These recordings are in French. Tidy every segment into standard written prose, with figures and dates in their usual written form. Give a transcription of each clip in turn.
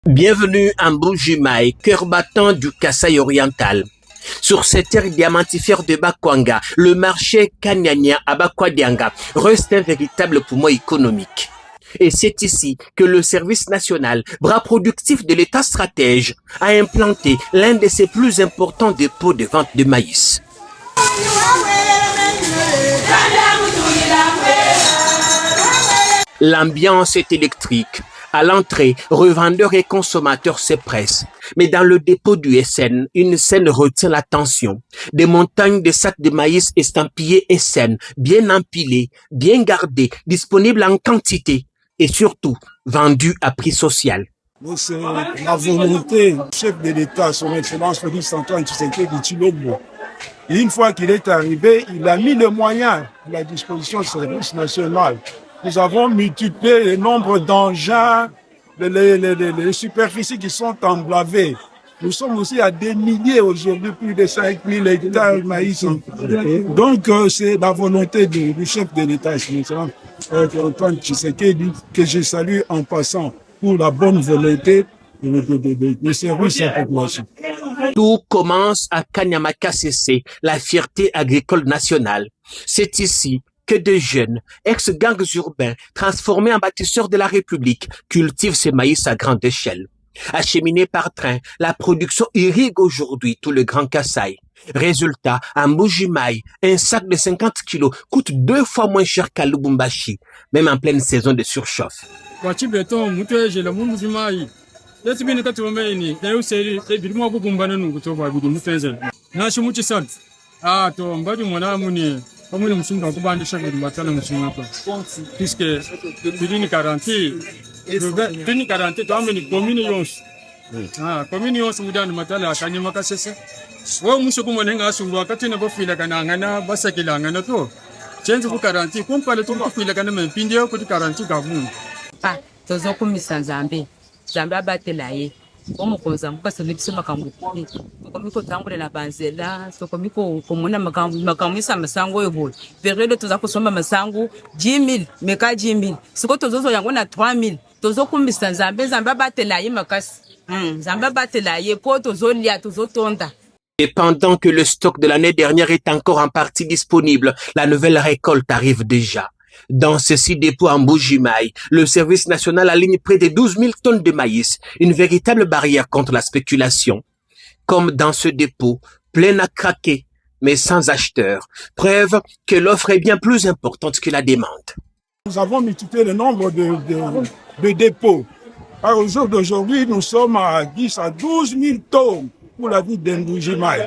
Bienvenue en Mbuji-Mayi, cœur battant du Kasaï oriental. Sur cette terre diamantifère de Bakwanga, le marché Kanyanya à Bakwadianga reste un véritable poumon économique. Et c'est ici que le service national, bras productif de l'État stratège, a implanté l'un de ses plus importants dépôts de vente de maïs. L'ambiance est électrique. À l'entrée, revendeurs et consommateurs se pressent. Mais dans le dépôt du SN, une scène retient l'attention. Des montagnes de sacs de maïs estampillés SN, bien empilés, bien gardés, disponibles en quantité et surtout vendus à prix social. C'est la volonté du chef de l'État, son Excellence Félix Antoine Tshisekedi Tshilombo. Et une fois qu'il est arrivé, il a mis les moyens à la disposition du service national. Nous avons multiplié le nombre d'engins, les superficies qui sont emblavées. Nous sommes aussi à des milliers aujourd'hui, plus de 5000 hectares de maïs. Donc, c'est la volonté du chef de l'État, Antoine Tshisekedi, que je salue en passant pour la bonne volonté de service à la population. Tout commence à Kanyama-Kasese, la fierté agricole nationale. C'est ici que de jeunes, ex-gangs urbains, transformés en bâtisseurs de la République, cultivent ces maïs à grande échelle. Acheminés par train, la production irrigue aujourd'hui tout le Grand Kasaï. Résultat, à Mbuji-Mayi, un sac de 50 kilos coûte 2 fois moins cher qu'à Lubumbashi, même en pleine saison de surchauffe. Comme nous sommes dans le chaque matin, nous sommes puisque une garantie, une garantie, toi, mais communion. Communion, c'est dans le matin, la Kanyama Kasese. Oh, nous sommes en Asumba, quand tu n'as pas fait la Kanangana, Basakila, Nanato. Change de garantie, comme par le temps que tu l'as gagné, Pindia, pour garantie Gabon. Ah, tu as commis sans Zambé. Zambé a battu l'aïe. Como koza mukasa lebisa makambo komiko tambule na banzela so komiko komona makambo isa masango yebo verelo toza kusomba masango 10000 meka 10000 siko tozozo yango na 3000 tozokumbisa Nzambe batela ye makasi Nzambe batela ye po tozolia tozotonda. Et pendant que le stock de l'année dernière est encore en partie disponible, la nouvelle récolte arrive déjà. Dans ces 6 dépôts en Mbuji-Mayi, le service national aligne près de 12 000 tonnes de maïs, une véritable barrière contre la spéculation. Comme dans ce dépôt, plein à craquer, mais sans acheteur. Preuve que l'offre est bien plus importante que la demande. Nous avons multiplié le nombre de dépôts. Au jour d'aujourd'hui, nous sommes à 10 à 12 000 tonnes pour la ville de Mbuji-Mayi.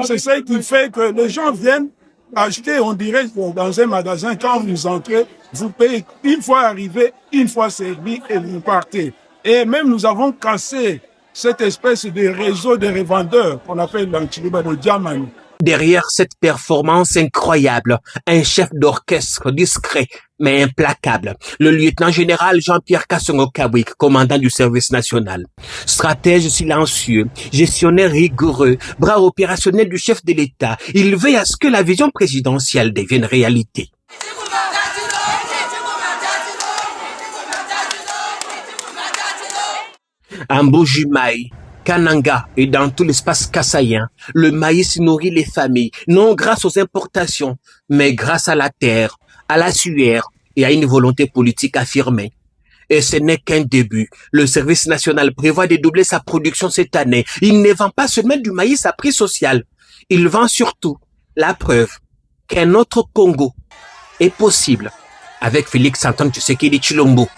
C'est ça qui fait que les gens viennent acheter, on dirait, dans un magasin, quand vous entrez, vous payez une fois arrivé, une fois servi et vous partez. Et même nous avons cassé cette espèce de réseau de revendeurs qu'on appelle l'Antiluba de Diamani. Derrière cette performance incroyable, un chef d'orchestre discret mais implacable, le lieutenant-général Jean-Pierre Kassongo-Kawik, commandant du service national. Stratège silencieux, gestionnaire rigoureux, bras opérationnel du chef de l'État, il veille à ce que la vision présidentielle devienne réalité. En Mbuji-Mayi, Kananga et dans tout l'espace kassaïen, le maïs nourrit les familles, non grâce aux importations, mais grâce à la terre, à la sueur et à une volonté politique affirmée. Et ce n'est qu'un début. Le service national prévoit de doubler sa production cette année. Il ne vend pas seulement du maïs à prix social. Il vend surtout la preuve qu'un autre Congo est possible avec Félix Antoine Tshisekedi Tshilombo.